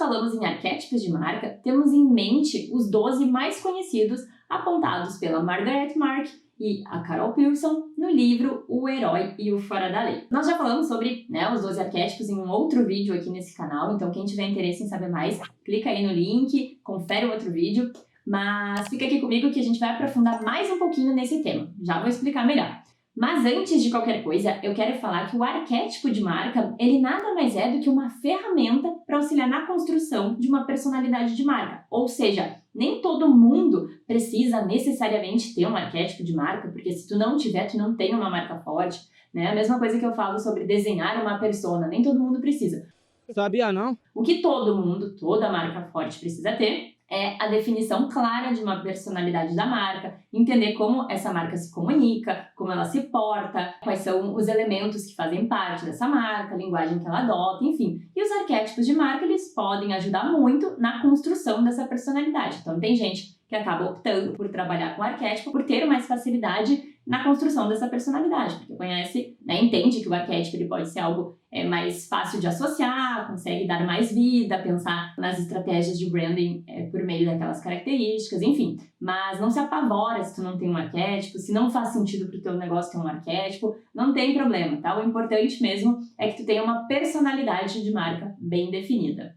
falamos em arquétipos de marca, temos em mente os 12 mais conhecidos apontados pela Margaret Mark e a Carol Pearson no livro O Herói e o Fora da Lei. Nós já falamos sobre os 12 arquétipos em um outro vídeo aqui nesse canal, então quem tiver interesse em saber mais, clica aí no link, confere o outro vídeo, mas fica aqui comigo que a gente vai aprofundar mais um pouquinho nesse tema, já vou explicar melhor. Mas antes de qualquer coisa, eu quero falar que o arquétipo de marca, ele nada mais é do que uma ferramenta para auxiliar na construção de uma personalidade de marca. Ou seja, nem todo mundo precisa necessariamente ter um arquétipo de marca, porque se tu não tiver, tu não tem uma marca forte, né? A mesma coisa que eu falo sobre desenhar uma persona, nem todo mundo precisa. Sabia não? O que todo mundo, toda marca forte precisa ter é a definição clara de uma personalidade da marca, entender como essa marca se comunica, como ela se porta, quais são os elementos que fazem parte dessa marca, a linguagem que ela adota, enfim. E os arquétipos de marca, eles podem ajudar muito na construção dessa personalidade. Então tem gente que acaba optando por trabalhar com arquétipo, por ter mais facilidade na construção dessa personalidade, porque conhece, entende que o arquétipo ele pode ser algo mais fácil de associar, consegue dar mais vida, pensar nas estratégias de branding por meio daquelas características, enfim. Mas não se apavora se tu não tem um arquétipo, se não faz sentido pro teu negócio ter um arquétipo, não tem problema, tá? O importante mesmo é que tu tenha uma personalidade de marca bem definida.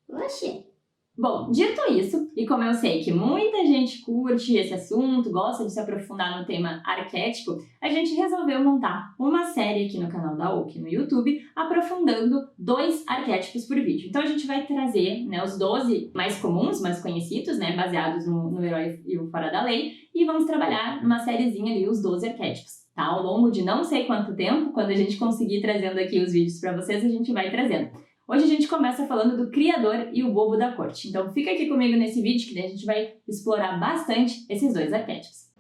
Oxi! Bom, dito isso, e como eu sei que muita gente curte esse assunto, gosta de se aprofundar no tema arquétipo, a gente resolveu montar uma série aqui no canal da Oki no YouTube, aprofundando 2 arquétipos por vídeo. Então a gente vai trazer os 12 mais comuns, mais conhecidos, baseados no Herói e o Fora da Lei, e vamos trabalhar numa sériezinha ali os 12 arquétipos. Tá? Ao longo de não sei quanto tempo, quando a gente conseguir trazendo aqui os vídeos para vocês, a gente vai trazendo. Hoje a gente começa falando do criador e o bobo da corte. Então fica aqui comigo nesse vídeo que daí a gente vai explorar bastante esses 2 arquétipos.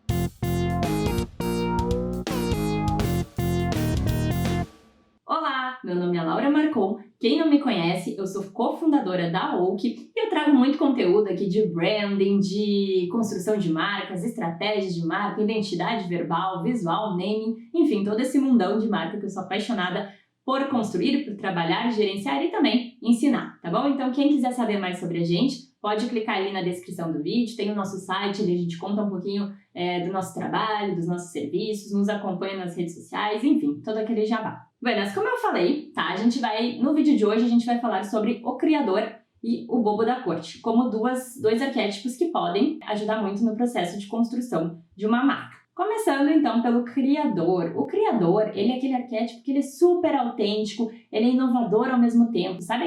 Olá, meu nome é Laura Marcon. Quem não me conhece, eu sou cofundadora da Oki e eu trago muito conteúdo aqui de branding, de construção de marcas, estratégias de marca, identidade verbal, visual, naming, enfim, todo esse mundão de marca que eu sou apaixonada por construir, por trabalhar, gerenciar e também ensinar, tá bom? Então quem quiser saber mais sobre a gente, pode clicar ali na descrição do vídeo, tem o nosso site, ali a gente conta um pouquinho do nosso trabalho, dos nossos serviços, nos acompanha nas redes sociais, enfim, todo aquele jabá. Buenas, como eu falei, tá? No vídeo de hoje a gente vai falar sobre o criador e o bobo da corte, como dois arquétipos que podem ajudar muito no processo de construção de uma marca. Começando então pelo criador. O criador, ele é aquele arquétipo que ele é super autêntico, ele é inovador ao mesmo tempo. Sabe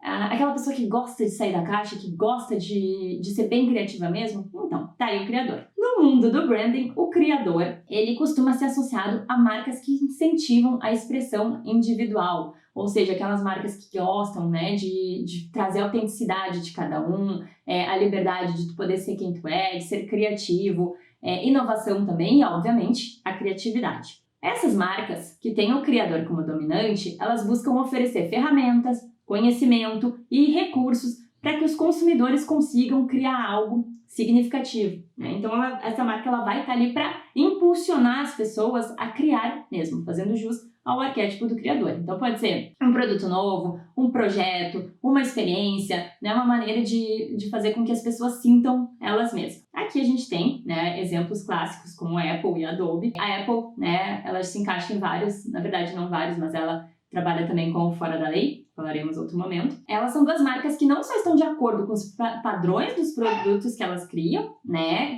aquela pessoa que gosta de sair da caixa, que gosta de ser bem criativa mesmo? Então, tá aí o criador. No mundo do branding, o criador, ele costuma ser associado a marcas que incentivam a expressão individual. Ou seja, aquelas marcas que gostam, de trazer a autenticidade de cada um, a liberdade de tu poder ser quem tu é, de ser criativo, inovação também e, obviamente, a criatividade. Essas marcas que têm o criador como dominante, elas buscam oferecer ferramentas, conhecimento e recursos para que os consumidores consigam criar algo significativo. Então, essa marca ela vai estar ali para impulsionar as pessoas a criar mesmo, fazendo jus ao arquétipo do criador. Então pode ser um produto novo, um projeto, uma experiência, uma maneira de fazer com que as pessoas sintam elas mesmas. Aqui a gente tem exemplos clássicos como a Apple e a Adobe. A Apple, ela se encaixa em vários, na verdade não vários, mas ela trabalha também com o Fora da Lei, falaremos outro momento. Elas são 2 marcas que não só estão de acordo com os padrões dos produtos que elas criam,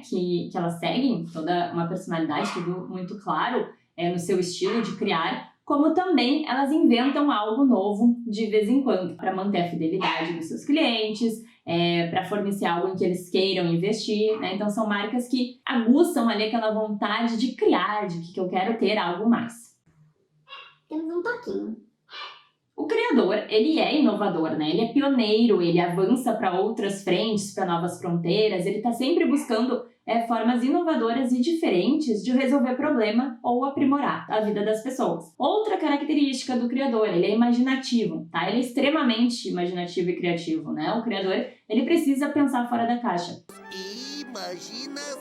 que elas seguem toda uma personalidade, tudo muito claro no seu estilo de criar, como também elas inventam algo novo de vez em quando, para manter a fidelidade dos seus clientes, para fornecer algo em que eles queiram investir, Então são marcas que aguçam ali aquela vontade de criar, de que eu quero ter algo mais. Temos um toquinho. O criador, ele é inovador, Ele é pioneiro, ele avança para outras frentes, para novas fronteiras, ele está sempre buscando formas inovadoras e diferentes de resolver problema ou aprimorar a vida das pessoas. Outra característica do criador, ele é imaginativo, tá? Ele é extremamente imaginativo e criativo, O criador, ele precisa pensar fora da caixa. Imaginação!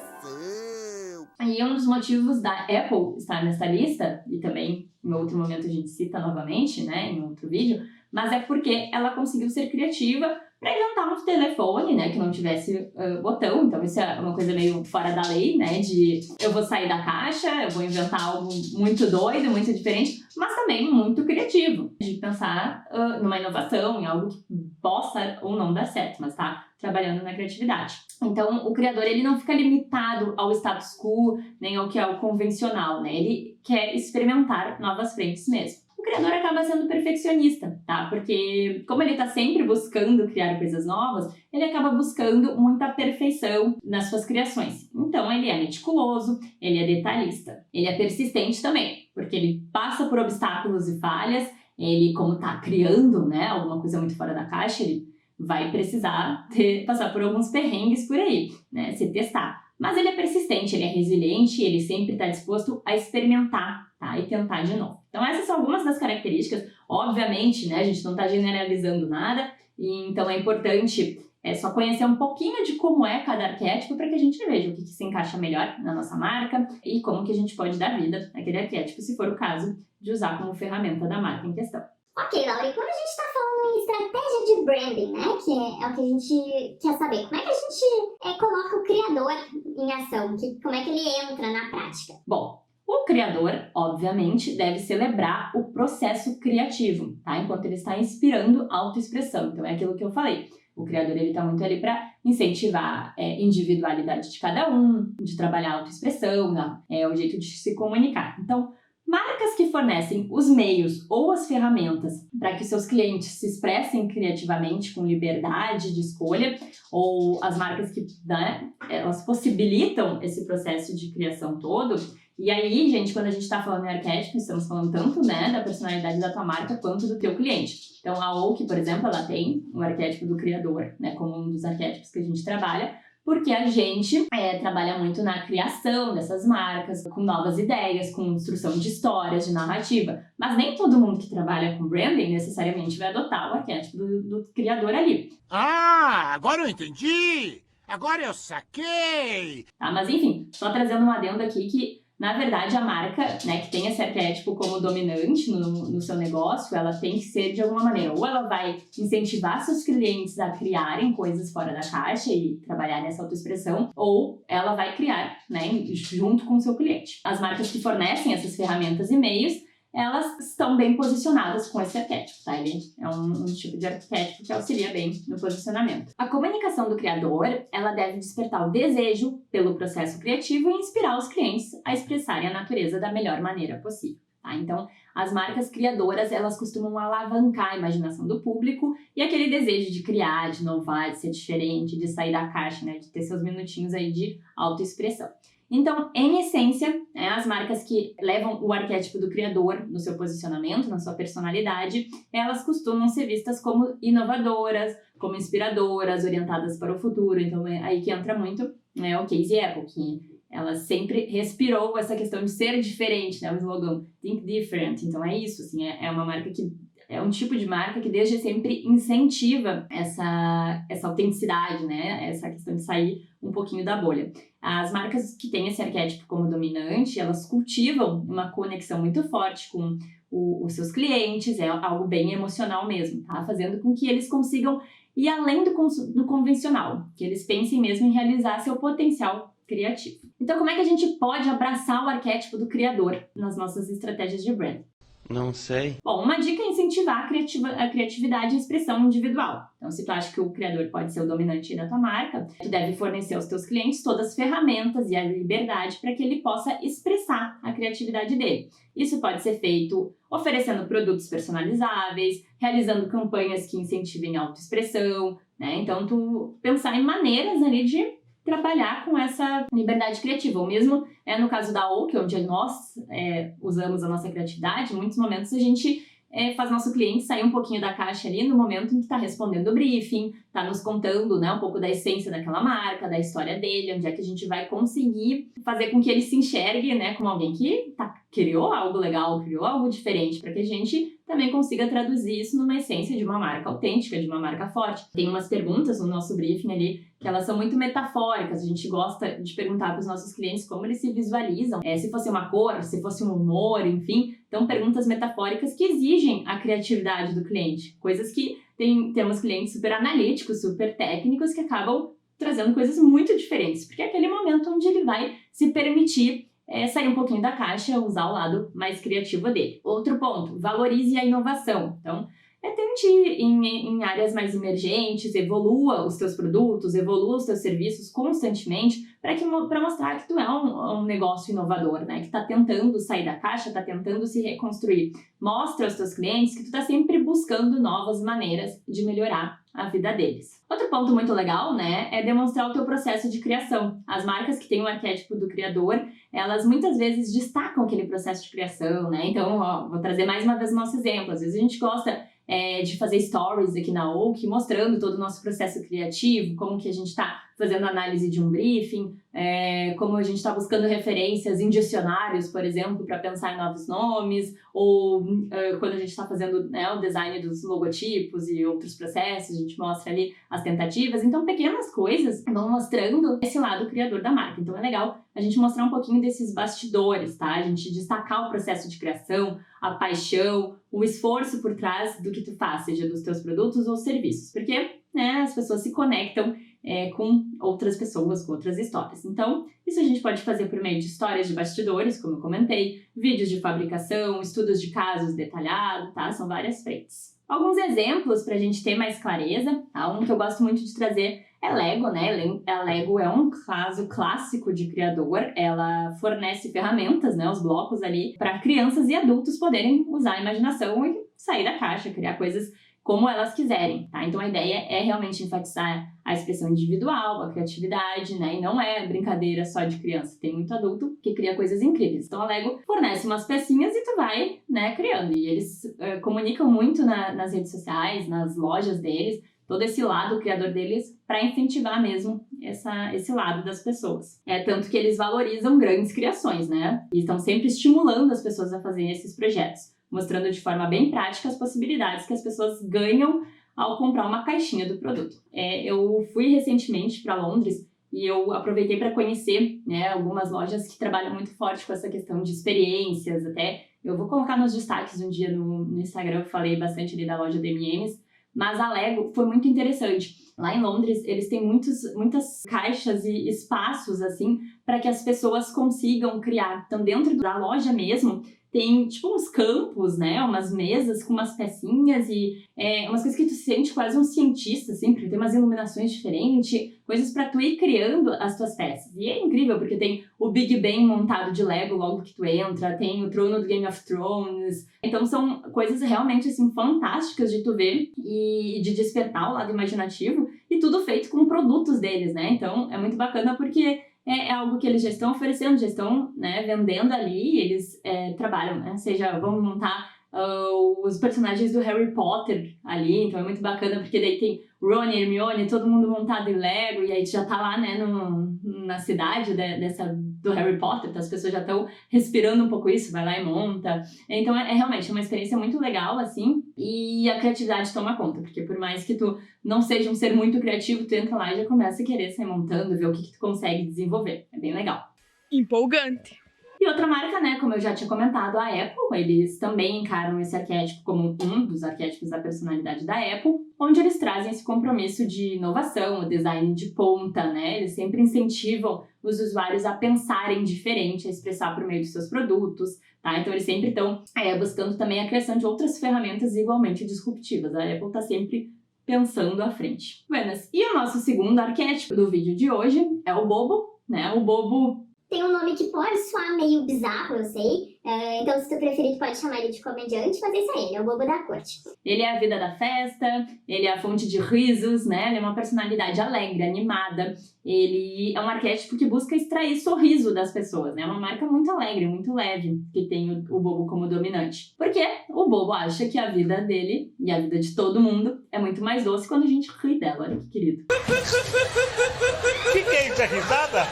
E um dos motivos da Apple estar nessa lista, e também em outro momento a gente cita novamente, em outro vídeo, mas é porque ela conseguiu ser criativa para inventar um telefone, né, que não tivesse botão. Então isso é uma coisa meio fora da lei, né, de eu vou sair da caixa, eu vou inventar algo muito doido, muito diferente, mas também muito criativo, de pensar numa inovação, em algo que possa ou não dar certo, mas tá trabalhando na criatividade. Então o criador, ele não fica limitado ao status quo, nem ao que é o convencional, né, ele quer experimentar novas frentes mesmo. O criador acaba sendo perfeccionista, tá? Porque como ele tá sempre buscando criar coisas novas, ele acaba buscando muita perfeição nas suas criações. Então ele é meticuloso, ele é detalhista, ele é persistente também, porque ele passa por obstáculos e falhas, ele, como tá criando, né, alguma coisa muito fora da caixa, ele vai precisar passar por alguns perrengues por aí, né, se testar. Mas ele é persistente, ele é resiliente, ele sempre está disposto a experimentar, tá? E tentar de novo. Então essas são algumas das características. Obviamente, né, a gente não está generalizando nada, e então é importante só conhecer um pouquinho de como é cada arquétipo para que a gente veja o que se encaixa melhor na nossa marca e como que a gente pode dar vida àquele arquétipo, se for o caso de usar como ferramenta da marca em questão. Ok, Laura, e quando a gente está falando em estratégia de branding, né, que é o que a gente quer saber, como é que a gente coloca o criador em ação? Como é que ele entra na prática? Bom, o criador, obviamente, deve celebrar o processo criativo, tá? Enquanto ele está inspirando autoexpressão. Então é aquilo que eu falei. O criador, ele está muito ali para incentivar a individualidade de cada um, de trabalhar a autoexpressão, né? O jeito de se comunicar. Então, marcas que fornecem os meios ou as ferramentas para que seus clientes se expressem criativamente com liberdade de escolha, ou as marcas que, né, elas possibilitam esse processo de criação todo. E aí, gente, quando a gente está falando em arquétipo, estamos falando tanto, né, da personalidade da tua marca quanto do teu cliente. Então, a Oak, por exemplo, ela tem o arquétipo do criador, né, como um dos arquétipos que a gente trabalha, porque a gente trabalha muito na criação dessas marcas, com novas ideias, com construção de histórias, de narrativa. Mas nem todo mundo que trabalha com branding necessariamente vai adotar o arquétipo do criador ali. Ah, agora eu entendi! Agora eu saquei! Tá? Mas enfim, só trazendo um adendo aqui que, na verdade, a marca, né, que tem esse arquétipo como dominante no seu negócio, ela tem que ser de alguma maneira. Ou ela vai incentivar seus clientes a criarem coisas fora da caixa e trabalhar nessa autoexpressão, ou ela vai criar, né, junto com o seu cliente. As marcas que fornecem essas ferramentas e meios, elas estão bem posicionadas com esse arquétipo, tá? Ele é um tipo de arquétipo que auxilia bem no posicionamento. A comunicação do criador, ela deve despertar o desejo pelo processo criativo e inspirar os clientes a expressarem a natureza da melhor maneira possível, tá? Então, as marcas criadoras, elas costumam alavancar a imaginação do público e aquele desejo de criar, de inovar, de ser diferente, de sair da caixa, né? De ter seus minutinhos aí de autoexpressão. Então, em essência, as marcas que levam o arquétipo do criador no seu posicionamento, na sua personalidade, elas costumam ser vistas como inovadoras, como inspiradoras, orientadas para o futuro. Então, é aí que entra muito, né, o Case Apple, que ela sempre respirou essa questão de ser diferente, né, o slogan Think Different. Então, é isso, assim, é uma marca que é um tipo de marca que desde sempre incentiva essa autenticidade, né? Essa questão de sair um pouquinho da bolha. As marcas que têm esse arquétipo como dominante, elas cultivam uma conexão muito forte com os seus clientes, é algo bem emocional mesmo, tá? Fazendo com que eles consigam ir além do convencional, que eles pensem mesmo em realizar seu potencial criativo. Então, como é que a gente pode abraçar o arquétipo do criador nas nossas estratégias de brand? Não sei. Bom, uma dica é incentivar a criatividade e a expressão individual. Então, se tu acha que o criador pode ser o dominante da tua marca, tu deve fornecer aos teus clientes todas as ferramentas e a liberdade para que ele possa expressar a criatividade dele. Isso pode ser feito oferecendo produtos personalizáveis, realizando campanhas que incentivem a autoexpressão, né? Então, tu pensar em maneiras ali de trabalhar com essa liberdade criativa. Ou mesmo no caso da Oak, onde nós usamos a nossa criatividade, em muitos momentos a gente faz nosso cliente sair um pouquinho da caixa ali no momento em que está respondendo o briefing, está nos contando, né, um pouco da essência daquela marca, da história dele, onde é que a gente vai conseguir fazer com que ele se enxergue, né, como alguém que criou algo legal, criou algo diferente, para que a gente também consiga traduzir isso numa essência de uma marca autêntica, de uma marca forte. Tem umas perguntas no nosso briefing ali que elas são muito metafóricas. A gente gosta de perguntar para os nossos clientes como eles se visualizam, se fosse uma cor, se fosse um humor, enfim. Então, perguntas metafóricas que exigem a criatividade do cliente. Coisas que temos clientes super analíticos, super técnicos que acabam trazendo coisas muito diferentes, porque é aquele momento onde ele vai se permitir sair um pouquinho da caixa, usar o lado mais criativo dele. Outro ponto, valorize a inovação. Então, tente em áreas mais emergentes, evolua os teus produtos, evolua os teus serviços constantemente para mostrar que tu é um negócio inovador, né? Que está tentando sair da caixa, está tentando se reconstruir. Mostra aos teus clientes que tu está sempre buscando novas maneiras de melhorar a vida deles. Outro ponto muito legal, né, é demonstrar o teu processo de criação. As marcas que têm o arquétipo do criador, elas muitas vezes destacam aquele processo de criação, né? Então, vou trazer mais uma vez o nosso exemplo. Às vezes a gente gosta de fazer stories aqui na Oak, mostrando todo o nosso processo criativo, como que a gente está fazendo análise de um briefing, como a gente está buscando referências em dicionários, por exemplo, para pensar em novos nomes, ou quando a gente está fazendo o design dos logotipos e outros processos, a gente mostra ali as tentativas. Então, pequenas coisas vão mostrando esse lado criador da marca. Então, é legal a gente mostrar um pouquinho desses bastidores, tá? A gente destacar o processo de criação, a paixão, o esforço por trás do que tu faz, seja dos teus produtos ou serviços, porque as pessoas se conectam com outras pessoas, com outras histórias. Então, isso a gente pode fazer por meio de histórias de bastidores, como eu comentei, vídeos de fabricação, estudos de casos detalhados, tá? São várias frentes. Alguns exemplos para a gente ter mais clareza, tá? Um que eu gosto muito de trazer é Lego, né? A Lego é um caso clássico de criador. Ela fornece ferramentas, né? Os blocos ali, para crianças e adultos poderem usar a imaginação e sair da caixa, criar coisas como elas quiserem, tá? Então a ideia é realmente enfatizar a expressão individual, a criatividade, né? E não é brincadeira só de criança, tem muito adulto que cria coisas incríveis. Então a Lego fornece umas pecinhas e tu vai, criando. E eles comunicam muito nas redes sociais, nas lojas deles, todo esse lado, o criador deles, para incentivar mesmo esse lado das pessoas. Tanto que eles valorizam grandes criações, né? E estão sempre estimulando as pessoas a fazerem esses projetos, mostrando de forma bem prática as possibilidades que as pessoas ganham ao comprar uma caixinha do produto. Eu fui recentemente para Londres e eu aproveitei para conhecer, algumas lojas que trabalham muito forte com essa questão de experiências. Até eu vou colocar nos destaques um dia no Instagram, eu falei bastante ali da loja da M&M's, mas a Lego foi muito interessante. Lá em Londres, eles têm muitas caixas e espaços, assim, para que as pessoas consigam criar. Então, dentro da loja mesmo, tem, tipo, uns campos, né? Umas mesas com umas pecinhas e umas coisas que tu se sente quase um cientista, assim, porque tem umas iluminações diferentes, coisas pra tu ir criando as tuas peças. E é incrível, porque tem o Big Ben montado de Lego logo que tu entra, tem o trono do Game of Thrones. Então são coisas realmente, assim, fantásticas de tu ver e de despertar o lado imaginativo, e tudo feito com produtos deles, né? Então é muito bacana porque é algo que eles já estão oferecendo, já estão vendendo ali, eles trabalham, né? Seja, vamos montar os personagens do Harry Potter ali, então é muito bacana porque daí tem Ron e Hermione, todo mundo montado em Lego, e aí tu já tá lá, né, na cidade do Harry Potter, então as pessoas já estão respirando um pouco isso, vai lá e monta. Então realmente uma experiência muito legal, assim, e a criatividade toma conta, porque por mais que tu não seja um ser muito criativo, tu entra lá e já começa a querer sair montando, ver o que tu consegue desenvolver. É bem legal. Empolgante. E outra marca, né, como eu já tinha comentado, a Apple, eles também encaram esse arquétipo como um dos arquétipos da personalidade da Apple, onde eles trazem esse compromisso de inovação, o design de ponta, né, eles sempre incentivam os usuários a pensarem diferente, a expressar por meio dos seus produtos, tá, então eles sempre estão buscando também a criação de outras ferramentas igualmente disruptivas. A Apple está sempre pensando à frente. Buenas, e o nosso segundo arquétipo do vídeo de hoje é o bobo, né, o bobo tem um nome que pode soar meio bizarro, eu sei. Então, se tu preferir, tu pode chamar ele de comediante, mas esse é ele, é o bobo da corte. Ele é a vida da festa, ele é a fonte de risos, né? Ele é uma personalidade alegre, animada. Ele é um arquétipo que busca extrair sorriso das pessoas, né? É uma marca muito alegre, muito leve, que tem o bobo como dominante. Porque o bobo acha que a vida dele e a vida de todo mundo é muito mais doce quando a gente ri dela. Olha que querido. Que é isso, é risada?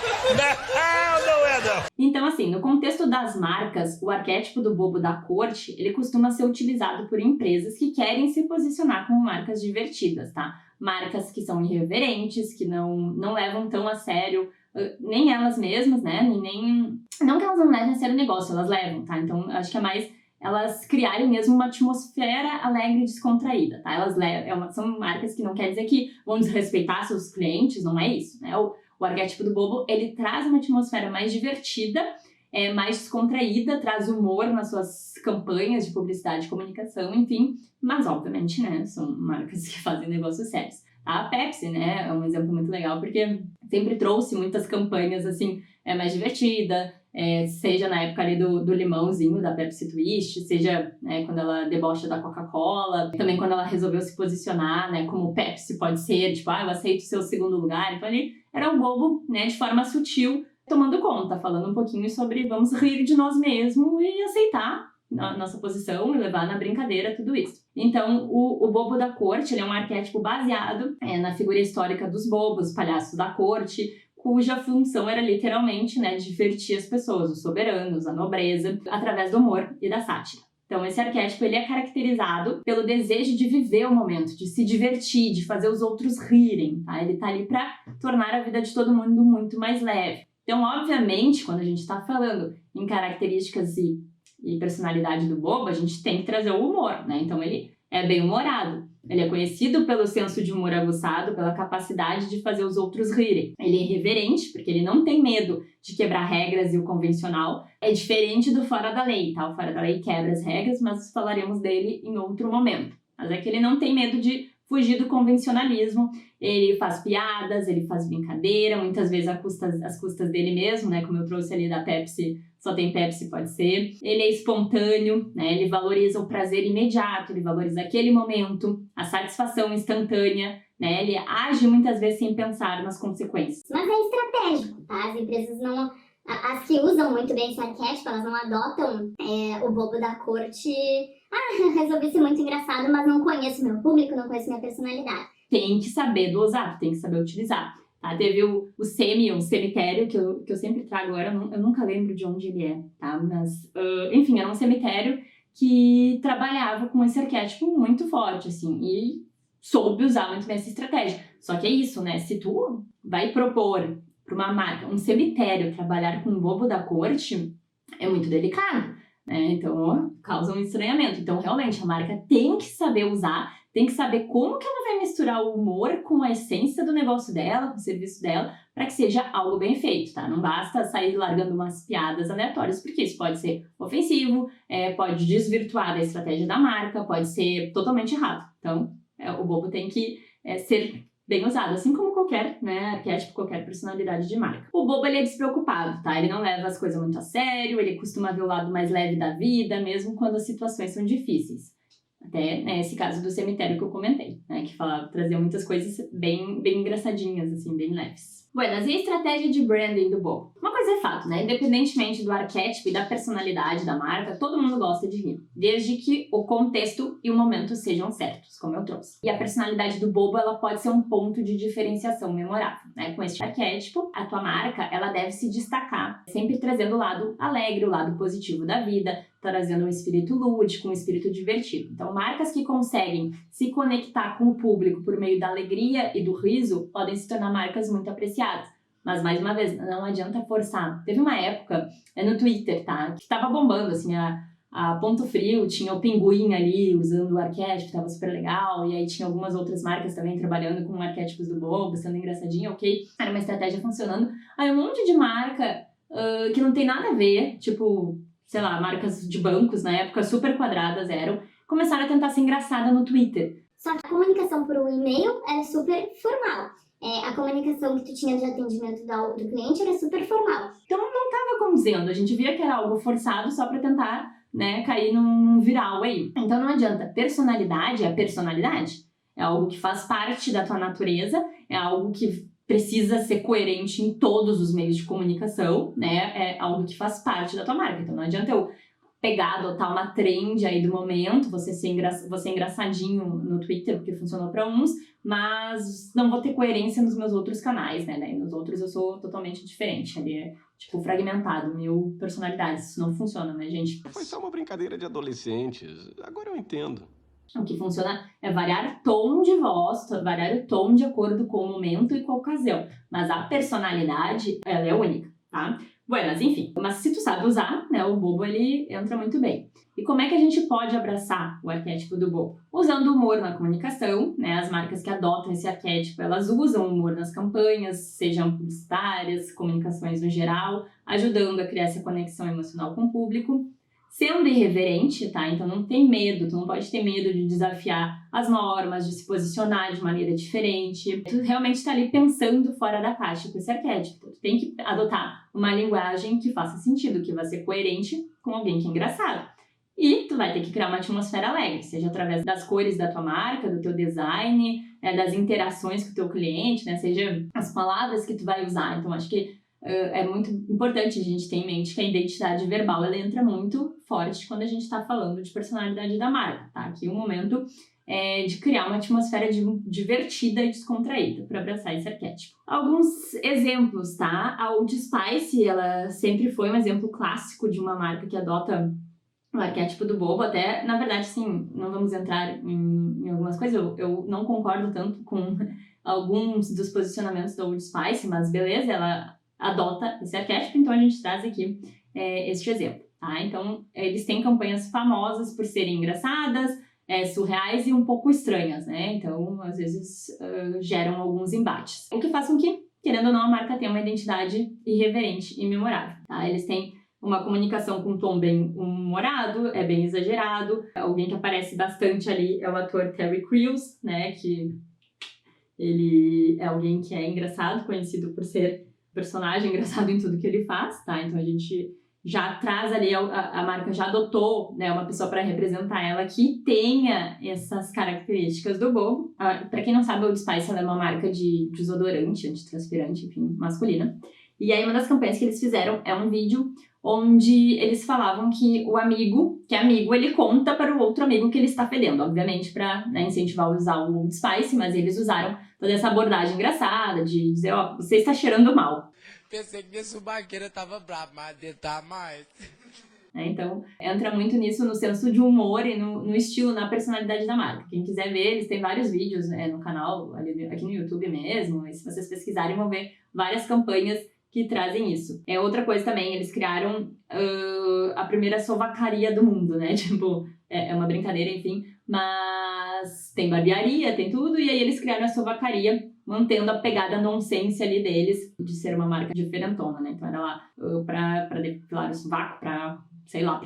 Não é não. Então, assim, no contexto das marcas, o arquétipo do bobo da corte, ele costuma ser utilizado por empresas que querem se posicionar como marcas divertidas, tá? Marcas que são irreverentes, que não levam tão a sério nem elas mesmas, né? Não que elas não levem a sério o negócio, elas levam, tá? Então, acho que é mais elas criarem mesmo uma atmosfera alegre e descontraída, tá? São marcas que não quer dizer que vão desrespeitar seus clientes, não é isso, né? O arquétipo do bobo, ele traz uma atmosfera mais divertida, mais descontraída, traz humor nas suas campanhas de publicidade e comunicação, enfim, mas obviamente, né, são marcas que fazem negócios sérios. A Pepsi, né, é um exemplo muito legal, porque sempre trouxe muitas campanhas, assim, mais divertida, seja na época ali do limãozinho da Pepsi Twist, seja quando ela debocha da Coca-Cola, também quando ela resolveu se posicionar, né, como Pepsi pode ser, tipo, eu aceito o seu segundo lugar, então ali era um bobo, né, de forma sutil, tomando conta, falando um pouquinho sobre vamos rir de nós mesmos e aceitar a nossa posição e levar na brincadeira tudo isso. Então, o bobo da corte, ele é um arquétipo baseado na figura histórica dos bobos, palhaços da corte, cuja função era literalmente, né, divertir as pessoas, os soberanos, a nobreza, através do humor e da sátira. Então, esse arquétipo ele é caracterizado pelo desejo de viver o momento, de se divertir, de fazer os outros rirem, tá? Ele tá ali para tornar a vida de todo mundo muito mais leve. Então, obviamente, quando a gente está falando em características e personalidade do bobo, a gente tem que trazer o humor, né? Então, ele é bem-humorado. Ele é conhecido pelo senso de humor aguçado, pela capacidade de fazer os outros rirem. Ele é irreverente, porque ele não tem medo de quebrar regras e o convencional. É diferente do fora da lei, tá? O fora da lei quebra as regras, mas falaremos dele em outro momento. Mas é que ele não tem medo de fugir do convencionalismo. Ele faz piadas, ele faz brincadeira, muitas vezes às custas dele mesmo, né? Como eu trouxe ali da Pepsi, só tem Pepsi, pode ser. Ele é espontâneo, né? Ele valoriza o prazer imediato, ele valoriza aquele momento, a satisfação instantânea, né? Ele age muitas vezes sem pensar nas consequências. Mas é estratégico, tá? As empresas não... As que usam muito bem esse arquétipo, elas não adotam o bobo da corte. Resolvi ser muito engraçado, mas não conheço meu público, não conheço minha personalidade. Tem que saber dosar, tem que saber utilizar. Tá? Teve o cemitério, que eu sempre trago agora, eu nunca lembro de onde ele é, tá? Mas, enfim, era um cemitério que trabalhava com esse arquétipo muito forte, assim, e soube usar muito bem essa estratégia. Só que é isso, né? Se tu vai propor para uma marca, um cemitério, trabalhar com o bobo da corte, é muito delicado, né? Então, causa um estranhamento. Então, realmente, a marca tem que saber usar, tem que saber como que ela vai misturar o humor com a essência do negócio dela, com o serviço dela, para que seja algo bem feito, tá? Não basta sair largando umas piadas aleatórias, porque isso pode ser ofensivo, pode desvirtuar a estratégia da marca, pode ser totalmente errado. Então, o bobo tem que ser bem usado, assim como qualquer, né, arquétipo, qualquer personalidade de marca. O bobo, ele é despreocupado, tá? Ele não leva as coisas muito a sério, ele costuma ver o lado mais leve da vida, mesmo quando as situações são difíceis. Até, né, esse caso do cemitério que eu comentei, né, que trazia muitas coisas bem engraçadinhas, assim, bem leves. Buenas, e a estratégia de branding do bobo? Uma coisa é fato, né? Independentemente do arquétipo e da personalidade da marca, todo mundo gosta de rir, desde que o contexto e o momento sejam certos, como eu trouxe. E a personalidade do bobo, ela pode ser um ponto de diferenciação memorável, né? Com este arquétipo, a tua marca, ela deve se destacar, sempre trazendo o lado alegre, o lado positivo da vida, trazendo um espírito lúdico, um espírito divertido. Então, marcas que conseguem se conectar com o público por meio da alegria e do riso podem se tornar marcas muito apreciadas. Mas, mais uma vez, não adianta forçar. Teve uma época no Twitter, tá? Que tava bombando, assim, a Ponto Frio tinha o Pinguim ali usando o arquétipo, tava super legal. E aí tinha algumas outras marcas também trabalhando com arquétipos do bobo, sendo engraçadinho, ok? Era uma estratégia funcionando. Aí um monte de marca que não tem nada a ver, tipo, sei lá, marcas de bancos na época, super quadradas eram, começaram a tentar ser engraçada no Twitter. Só que a comunicação por um e-mail era super formal. A comunicação que tu tinha de atendimento do cliente era super formal. Então não estava condizendo, a gente via que era algo forçado só para tentar, né, cair num viral aí. Então não adianta, personalidade é personalidade, é algo que faz parte da tua natureza, é algo que precisa ser coerente em todos os meios de comunicação, né, é algo que faz parte da tua marca. Então não adianta eu pegar, adotar uma trend aí do momento, você ser engraçadinho no Twitter, porque funcionou para uns, mas não vou ter coerência nos meus outros canais, né? Daí nos outros eu sou totalmente diferente, ali é, tipo, fragmentado, 1000 personalidades. Isso não funciona, né, gente? Foi só uma brincadeira de adolescentes. Agora eu entendo. O que funciona é variar o tom de voz, variar o tom de acordo com o momento e com a ocasião. Mas a personalidade, ela é única, tá? Mas enfim. Mas se tu sabe usar, né, o bobo, ele entra muito bem. E como é que a gente pode abraçar o arquétipo do bobo? Usando humor na comunicação, né? As marcas que adotam esse arquétipo, elas usam humor nas campanhas, sejam publicitárias, comunicações no geral, ajudando a criar essa conexão emocional com o público. Sendo irreverente, tá? Então não tem medo, tu não pode ter medo de desafiar as normas, de se posicionar de maneira diferente. Tu realmente tá ali pensando fora da caixa com esse arquétipo. Tu tem que adotar uma linguagem que faça sentido, que vai ser coerente com alguém que é engraçado. E tu vai ter que criar uma atmosfera alegre, seja através das cores da tua marca, do teu design, das interações com o teu cliente, né? Seja as palavras que tu vai usar. Então acho que é muito importante a gente ter em mente que a identidade verbal ela entra muito forte quando a gente está falando de personalidade da marca, tá? Aqui o momento é de criar uma atmosfera divertida e descontraída para abraçar esse arquétipo. Alguns exemplos, tá? A Old Spice, ela sempre foi um exemplo clássico de uma marca que adota o arquétipo do bobo. Até, na verdade, sim, não vamos entrar em algumas coisas, eu não concordo tanto com alguns dos posicionamentos da Old Spice, mas beleza, ela adota esse arquétipo, então a gente traz aqui este exemplo, tá? Então, eles têm campanhas famosas por serem engraçadas, surreais e um pouco estranhas, né? Então, às vezes, geram alguns embates. O que faz com que, querendo ou não, a marca tenha uma identidade irreverente e memorável, tá? Eles têm uma comunicação com um tom bem humorado, é bem exagerado. Alguém que aparece bastante ali é o ator Terry Crews, né? Que ele é alguém que é engraçado, conhecido por ser personagem engraçado em tudo que ele faz, tá? Então a gente já traz ali, a marca já adotou, né, uma pessoa para representar ela que tenha essas características do bobo. Para quem não sabe, a Old Spice ela é uma marca de desodorante, antitranspirante, enfim, masculina. E aí uma das campanhas que eles fizeram é um vídeo onde eles falavam que o amigo, ele conta para o outro amigo que ele está fedendo, obviamente para, né, incentivar a usar o Old Spice, mas eles usaram toda essa abordagem engraçada de dizer, ó, você está cheirando mal. Pensei que minha subaqueira tava brava, mas dele tá mais. Então, entra muito nisso, no senso de humor e no estilo, na personalidade da marca. Quem quiser ver, eles têm vários vídeos no canal, aqui no YouTube mesmo, e se vocês pesquisarem vão ver várias campanhas que trazem isso. Outra coisa também, eles criaram a primeira sovacaria do mundo, né? Tipo, é uma brincadeira, enfim, mas tem barbearia, tem tudo, e aí eles criaram a sovacaria, mantendo a pegada nonsense ali deles, de ser uma marca diferentona, né? Então era lá pra depilar o sovaco, pra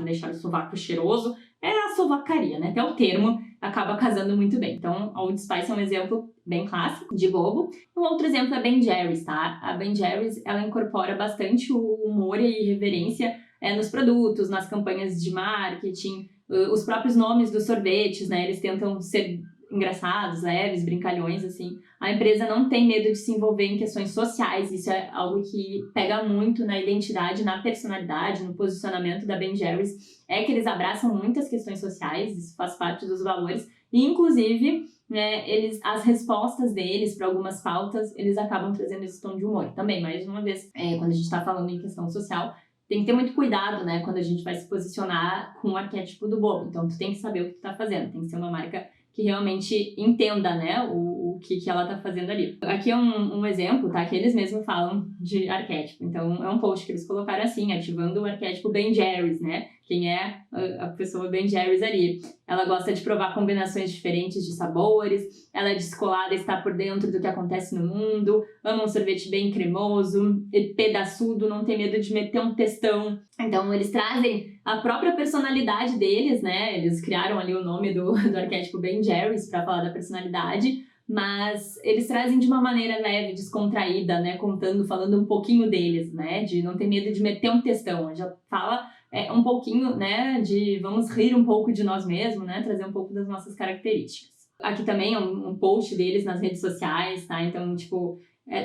deixar o sovaco cheiroso, é a sovacaria, né? Até o termo acaba casando muito bem. Então, a Old Spice é um exemplo bem clássico de bobo. Um outro exemplo é a Ben Jerry's, tá? A Ben Jerry's, ela incorpora bastante o humor e a irreverência nos produtos, nas campanhas de marketing, os próprios nomes dos sorvetes, né? Eles tentam ser engraçados, leves, brincalhões, assim. A empresa não tem medo de se envolver em questões sociais, isso é algo que pega muito na identidade, na personalidade, no posicionamento da Ben Jerry's, é que eles abraçam muitas questões sociais, isso faz parte dos valores, e inclusive, né, as respostas deles para algumas pautas, eles acabam trazendo esse tom de humor também, mais uma vez, quando a gente está falando em questão social, tem que ter muito cuidado, né, quando a gente vai se posicionar com o arquétipo do bobo, então tu tem que saber o que tu tá fazendo, tem que ser uma marca que realmente entenda, né, o que ela tá fazendo ali. Aqui é um exemplo, tá, que eles mesmos falam de arquétipo. Então, é um post que eles colocaram assim, ativando o arquétipo Ben Jerry's, né? Quem é a pessoa Ben Jerry's ali? Ela gosta de provar combinações diferentes de sabores, ela é descolada, está por dentro do que acontece no mundo, ama um sorvete bem cremoso, pedaçudo, não tem medo de meter um textão. Então, eles trazem a própria personalidade deles, né? Eles criaram ali o nome do arquétipo Ben Jerry's para falar da personalidade, mas eles trazem de uma maneira leve, descontraída, né? Falando um pouquinho deles, né? De não ter medo de meter um textão. Já fala um pouquinho, né? De vamos rir um pouco de nós mesmos, né? Trazer um pouco das nossas características. Aqui também é um post deles nas redes sociais, tá? Então, tipo,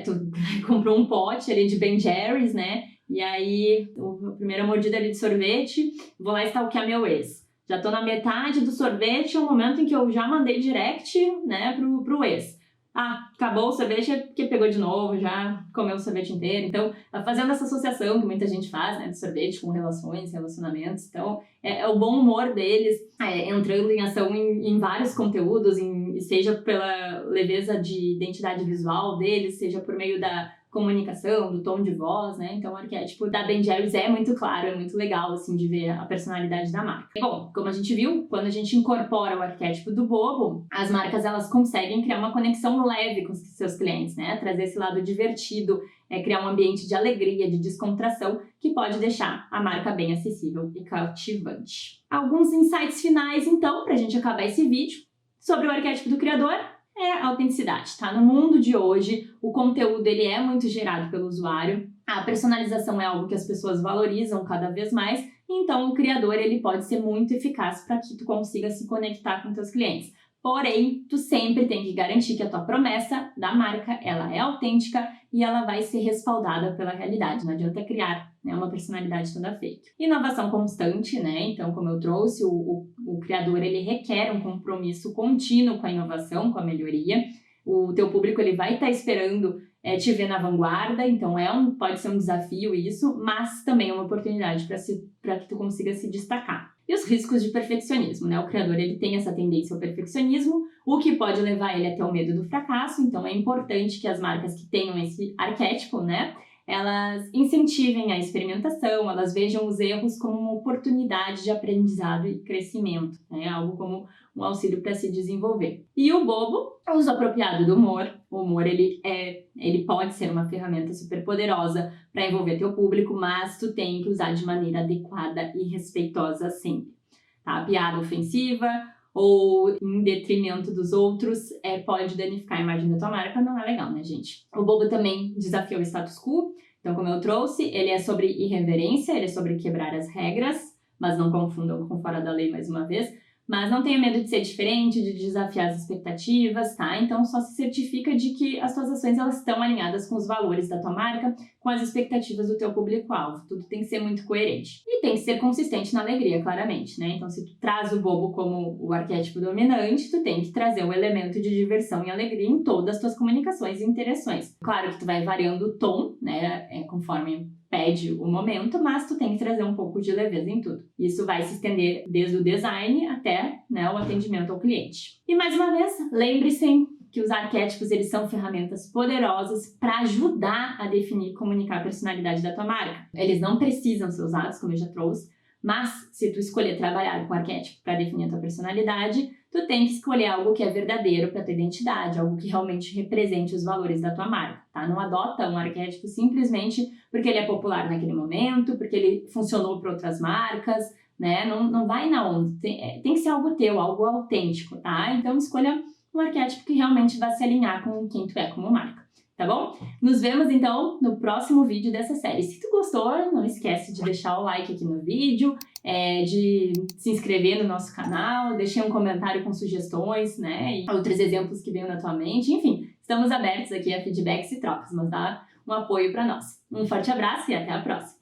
tu comprou um pote ali de Ben Jerry's, né? E aí, a primeira mordida ali de sorvete, vou lá stalkear meu ex. Já tô na metade do sorvete, é o momento em que eu já mandei direct, né, pro ex. acabou o sorvete é porque pegou de novo, já comeu o sorvete inteiro. Então, fazendo essa associação que muita gente faz, né, de sorvete com relações, relacionamentos. Então, é o bom humor deles entrando em ação em vários conteúdos, seja pela leveza de identidade visual deles, seja por meio da comunicação, do tom de voz, né? Então o arquétipo da Ben Jerry's é muito claro, é muito legal, assim, de ver a personalidade da marca. Bom, como a gente viu, quando a gente incorpora o arquétipo do bobo, as marcas, elas conseguem criar uma conexão leve com os seus clientes, né? Trazer esse lado divertido, criar um ambiente de alegria, de descontração, que pode deixar a marca bem acessível e cativante. Alguns insights finais, então, pra gente acabar esse vídeo, sobre o arquétipo do criador. É a autenticidade, tá? No mundo de hoje, o conteúdo ele é muito gerado pelo usuário, a personalização é algo que as pessoas valorizam cada vez mais, então o criador ele pode ser muito eficaz para que tu consiga se conectar com teus clientes. Porém, tu sempre tem que garantir que a tua promessa da marca, ela é autêntica e ela vai ser respaldada pela realidade. Não adianta criar, né, uma personalidade toda fake. Inovação constante, né? Então, como eu trouxe, o criador, ele requer um compromisso contínuo com a inovação, com a melhoria. O teu público, ele vai estar esperando te ver na vanguarda, então pode ser um desafio isso, mas também é uma oportunidade para que tu consiga se destacar. E os riscos de perfeccionismo, né? O criador, ele tem essa tendência ao perfeccionismo, o que pode levar ele até o medo do fracasso, então é importante que as marcas que tenham esse arquétipo, né, elas incentivem a experimentação, elas vejam os erros como uma oportunidade de aprendizado e crescimento, né? Algo como um auxílio para se desenvolver. E o bobo, o uso apropriado do humor. O humor, ele pode ser uma ferramenta super poderosa para envolver teu público, mas tu tem que usar de maneira adequada e respeitosa sempre, tá? A piada ofensiva ou em detrimento dos outros pode danificar a imagem da tua marca, não é legal, né, gente? O bobo também desafia o status quo, então como eu trouxe, ele é sobre irreverência, ele é sobre quebrar as regras, mas não confundam com fora da lei mais uma vez. Mas não tenha medo de ser diferente, de desafiar as expectativas, tá? Então só se certifica de que as tuas ações elas estão alinhadas com os valores da tua marca, com as expectativas do teu público-alvo. Tudo tem que ser muito coerente. E tem que ser consistente na alegria, claramente, né? Então se tu traz o bobo como o arquétipo dominante, tu tem que trazer o elemento de diversão e alegria em todas as tuas comunicações e interações. Claro que tu vai variando o tom, né? Conforme pede o momento, mas tu tem que trazer um pouco de leveza em tudo. Isso vai se estender desde o design até, né, o atendimento ao cliente. E mais uma vez, lembre-se que os arquétipos eles são ferramentas poderosas para ajudar a definir e comunicar a personalidade da tua marca. Eles não precisam ser usados, como eu já trouxe, mas se tu escolher trabalhar com arquétipo para definir a tua personalidade, tu tem que escolher algo que é verdadeiro para tua identidade, algo que realmente represente os valores da tua marca, tá? Não adota um arquétipo simplesmente porque ele é popular naquele momento, porque ele funcionou para outras marcas, né? Não vai na onda, tem que ser algo teu, algo autêntico, tá? Então escolha um arquétipo que realmente vai se alinhar com quem tu é como marca. Tá bom? Nos vemos, então, no próximo vídeo dessa série. Se tu gostou, não esquece de deixar o like aqui no vídeo, de se inscrever no nosso canal, deixar um comentário com sugestões, né? E outros exemplos que venham na tua mente. Enfim, estamos abertos aqui a feedbacks e trocas, mas dá um apoio para nós. Um forte abraço e até a próxima!